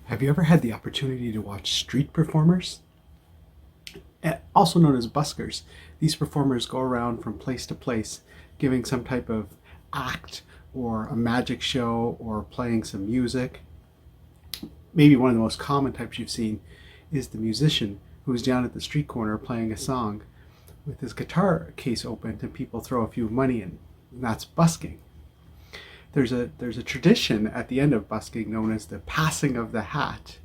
Have you ever had the opportunity to watch street performers? Also known as buskers. These performers go around from place to place giving some type of act or a magic show or playing some music. Maybe one of the most common types you've seen is the musician who's down at the street corner playing a song with his guitar case open and people throw a few money in. And that's busking. There's a tradition at the end of busking known as the passing of the hat,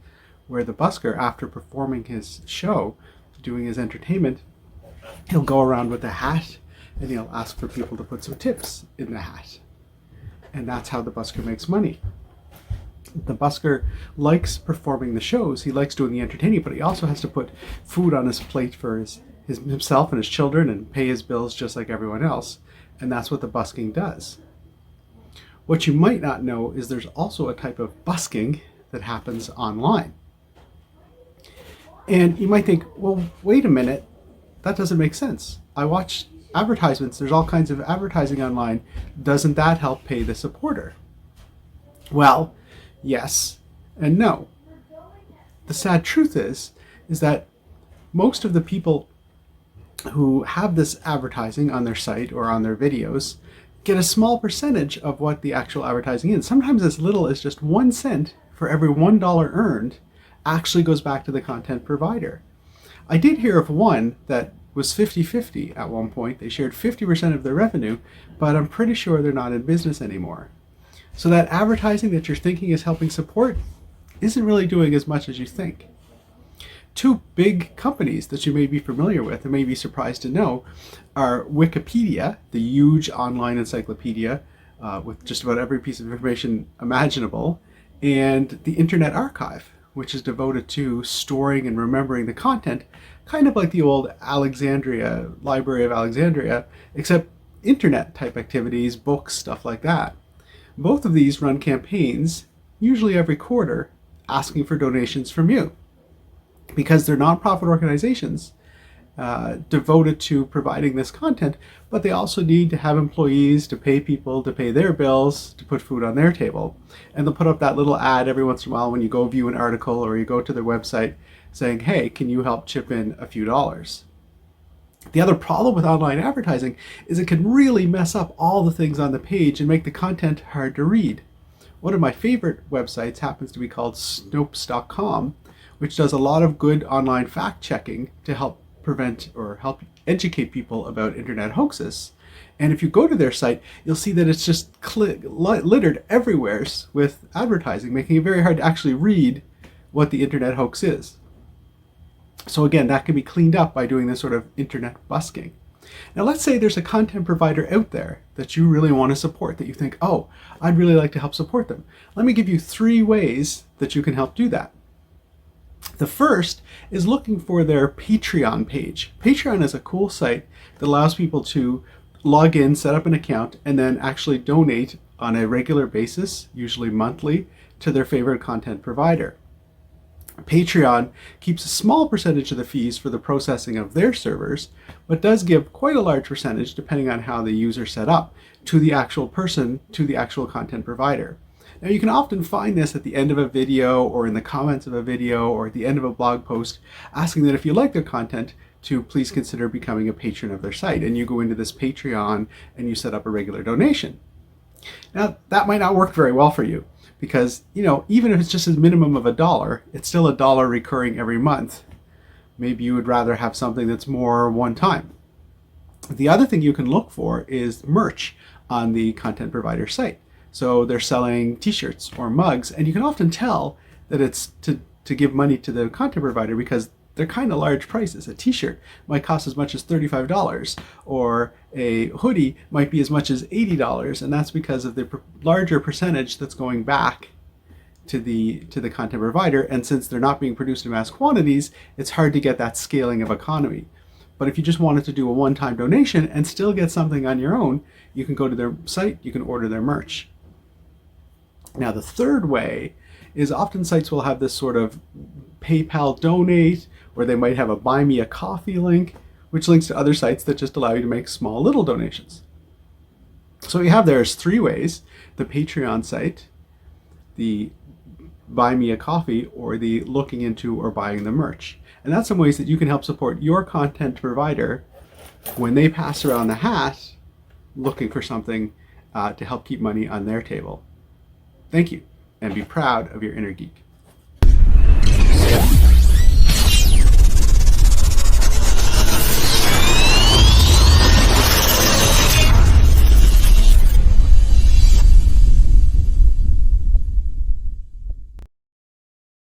where the busker, after performing his show, doing his entertainment, he'll go around with the hat and he'll ask for people to put some tips in the hat. And that's how the busker makes money. The busker likes performing the shows, he likes doing the entertaining, but he also has to put food on his plate for himself and his children and pay his bills just like everyone else. And that's what the busking does. What you might not know is there's also a type of busking that happens online. And you might think, well, wait a minute, that doesn't make sense. I watch advertisements, there's all kinds of advertising online. Doesn't that help pay the supporter? Well, yes and no. The sad truth is that most of the people who have this advertising on their site or on their videos get a small percentage of what the actual advertising is. Sometimes as little as just 1 cent for every $1 earned actually goes back to the content provider. I did hear of one that was 50-50 at one point. They shared 50% of their revenue, but I'm pretty sure they're not in business anymore. So that advertising that you're thinking is helping support isn't really doing as much as you think. Two big companies that you may be familiar with and may be surprised to know are Wikipedia, the huge online encyclopedia with just about every piece of information imaginable, and the Internet Archive, which is devoted to storing and remembering the content, kind of like the old Alexandria, Library of Alexandria, except internet type activities, books, stuff like that. Both of these run campaigns, usually every quarter, asking for donations from you, because they're nonprofit organizations devoted to providing this content, but they also need to have employees to pay people, to pay their bills, to put food on their table. And they'll put up that little ad every once in a while when you go view an article or you go to their website saying, hey, can you help chip in a few dollars? The other problem with online advertising is it can really mess up all the things on the page and make the content hard to read. One of my favorite websites happens to be called Snopes.com, which does a lot of good online fact checking to help prevent or help educate people about internet hoaxes. And if you go to their site, you'll see that it's just littered everywhere with advertising, making it very hard to actually read what the internet hoax is. So again, that can be cleaned up by doing this sort of internet busking. Now let's say there's a content provider out there that you really want to support, that you think, oh, I'd really like to help support them. Let me give you 3 ways that you can help do that. The first is looking for their Patreon page. Patreon is a cool site that allows people to log in, set up an account, and then actually donate on a regular basis, usually monthly, to their favorite content provider. Patreon keeps a small percentage of the fees for the processing of their servers, but does give quite a large percentage, depending on how the user set up, to the actual person, to the actual content provider. Now you can often find this at the end of a video or in the comments of a video or at the end of a blog post, asking that if you like their content to please consider becoming a patron of their site. And you go into this Patreon and you set up a regular donation. Now that might not work very well for you because, even if it's just a minimum of $1, it's still $1 recurring every month. Maybe you would rather have something that's more one time. The other thing you can look for is merch on the content provider site. So they're selling t-shirts or mugs, and you can often tell that it's to give money to the content provider because they're kind of large prices. A t-shirt might cost as much as $35, or a hoodie might be as much as $80, and that's because of the larger percentage that's going back to the content provider. And since they're not being produced in mass quantities, it's hard to get that scaling of economy. But if you just wanted to do a one-time donation and still get something on your own, you can go to their site, you can order their merch. Now the third way is often sites will have this sort of PayPal donate, or they might have a buy me a coffee link, which links to other sites that just allow you to make small little donations. So what you have there is 3 ways: the Patreon site, the buy me a coffee or the looking into or buying the merch. And that's some ways that you can help support your content provider when they pass around the hat looking for something to help keep money on their table. Thank you, and be proud of your inner geek.